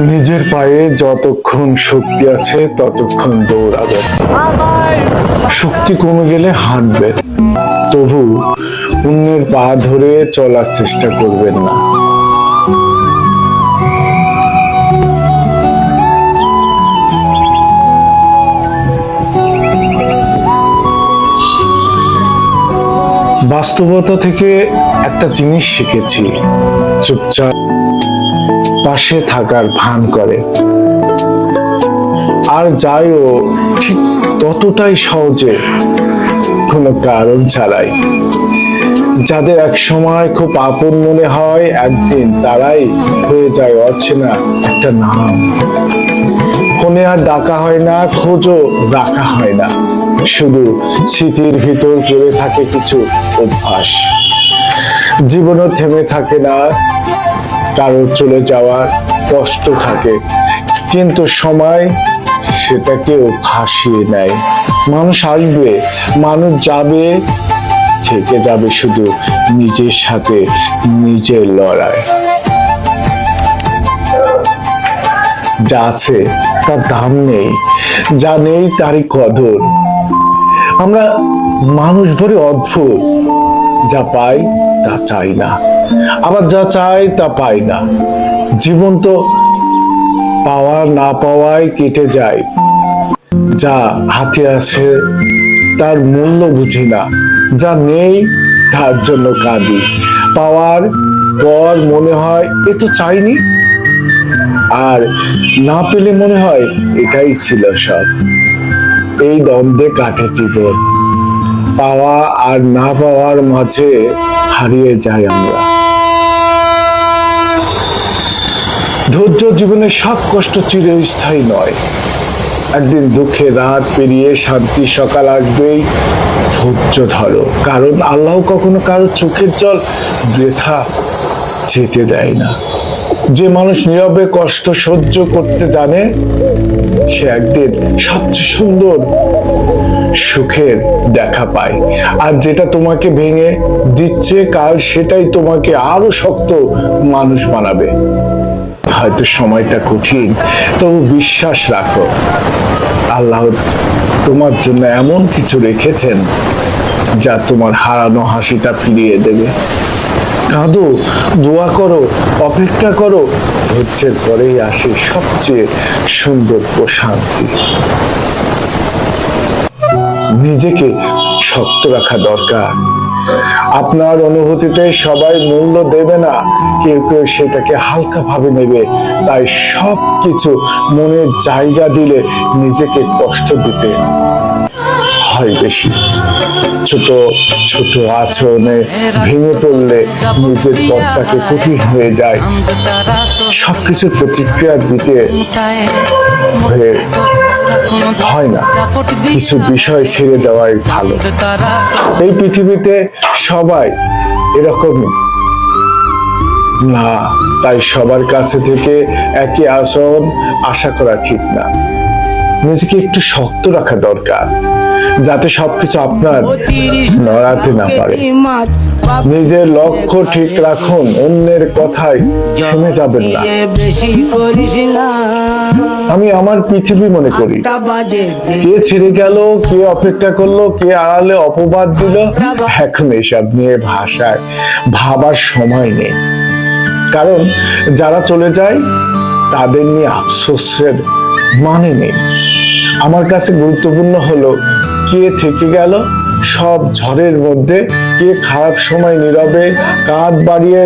নিজের পায়ে যতক্ষণ শক্তি আছে ততক্ষণ দৌড়াবেন। শক্তি কমে গেলে হাঁটবেন, তবু অন্যের পা ধরে চলার চেষ্টা করবেন না। বাস্তবতা থেকে একটা জিনিস শিখেছি, চুপচাপ পাশে থাকার ভান করে আর যাইও ঠিক ততটাই সহজে, কোনো কারণ ছাড়াই। যাদের এক সময় খুব আপন মনে হয়, একদিন তারাই হয়ে যায় অচেনা একটা নাম। ফোনে আর ডাকা হয় না, খোঁজও রাখা হয় না, শুধু স্মৃতির ভিতর পড়ে থাকে কিছু অভ্যাস। জীবনও থেমে থাকে না, কারোর চলে যাওয়ার কষ্ট থাকে, কিন্তু সময় সেটাকেও ভাসিয়ে নেয়। মানুষ আসবে, মানুষ যাবে, থেকে যাবে শুধু নিজের সাথে নিজের লড়াই। যা আছে তার দাম নেই, যা নেই তারই কদর। আমরা মানুষ ভরে অদ্ভুত, যা পাই তা চাই না, আবার যা চাই তা পাই না। জীবন তো পাওয়া না পাওয়ায় কেটে যায়, যা হাতে আছে তার মূল্য বুঝি না, যা নেই তার জন্য কাঁদি। পাওয়ার পর মনে হয় এ তো চাইনি, আর না পেলে মনে হয় এটাই ছিল সব। এই দ্বন্দ্বে কাটে জীবন, পাওয়া আর না পাওয়ার মাঝে হারিয়ে যাই আমরা। ধৈর্য জীবনের সব কষ্ট চিরস্থায়ী নয়, একদিন দুঃখে রাত পেরিয়ে শান্তি সকাল আসবেই। ধৈর্য ধরো, কারণ আল্লাহ কখনো কারো চোখের জল বৃথা যেতে দেয় না। যে মানুষ নীরবে কষ্ট সহ্য করতে জানে, সে একদিন সবচেয়ে সুন্দর সুখের দেখা পায়। আর যেটা তোমাকে ভেঙে দিচ্ছে, কাল সেটাই তোমাকে আরো শক্ত মানুষ বানাবে। হয়তো সময়টা কঠিন, তবু বিশ্বাস রাখো, আল্লাহ তোমার জন্য এমন কিছু রেখেছেন যা তোমার হারানো হাসিটা ফিরিয়ে দেবে। কাঁদো, দোয়া করো, অপেক্ষা করো, ধৈর্যের পরেই আসে সবচেয়ে সুন্দর প্রশান্তি। নিজেকে শক্ত রাখা দরকার। আপনার অনুভূতিতে সবাই মূল্য দেবে না, কেউ কেউ সেটাকে হালকা ভাবে নেবে। তাই সবকিছু মনের জায়গা দিলে নিজেকে কষ্ট দিতে হয় বেশি। ছোট ছোট আচরণে ভেঙে পড়লে নিজের পথটাকে কঠিন হয়ে যায়। সবকিছুর প্রতিক্রিয়া দিতে হয় না, কিছু বিষয় ছেড়ে দেওয়াই ভালো। এই পৃথিবীতে সবাই এরকম না, তাই সবার কাছে থেকে একই আচরণ আশা করা ঠিক না। নিজেকে একটু শক্ত রাখা দরকার, যাতে সবকিছু আপনার নড়াতে না পারে। নিজের লক্ষ্য ঠিক রাখুন, অন্যের কথায় থেমে যাবেন না। আমি আমার পৃথিবী মনে করি, কে ছেড়ে গেল, কে অপেক্ষা করলো, কে আড়ালে অপবাদ দিল, এখন এসব নিয়ে ভাষায় ভাবার সময় নেই। কারণ যারা চলে যায় তাদের নিয়ে আফসোসের মানে নেই। আমার কাছে গুরুত্বপূর্ণ হলো কে থেকে গেল সব ঝড়ের মধ্যে, কে খারাপ সময় নীরবে কাঁধ বাড়িয়ে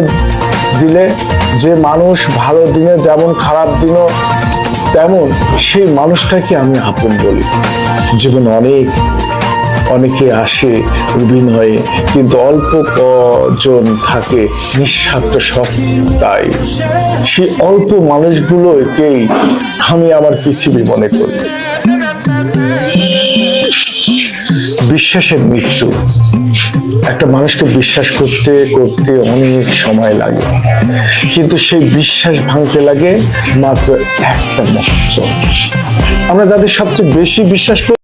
দিলে। যে মানুষ ভালো দিনে যেমন, খারাপ দিনও তেমন, সেই মানুষটাকে আমি আপন বলি। জীবন অনেকে আসে অভিনয়ে, কিন্তু অল্প কজন থাকে নিঃস্বার্থ সত্তায়। সেই অল্প মানুষগুলোকেই আমি আমার পৃথিবী মনে করি। বিশ্বাসের মৃত্যু। একটা মানুষকে বিশ্বাস করতে করতে অনেক সময় লাগে, কিন্তু সেই বিশ্বাস ভাঙতে লাগে মাত্র একটা মুহূর্ত। আমরা যাদের সবচেয়ে বেশি বিশ্বাস করি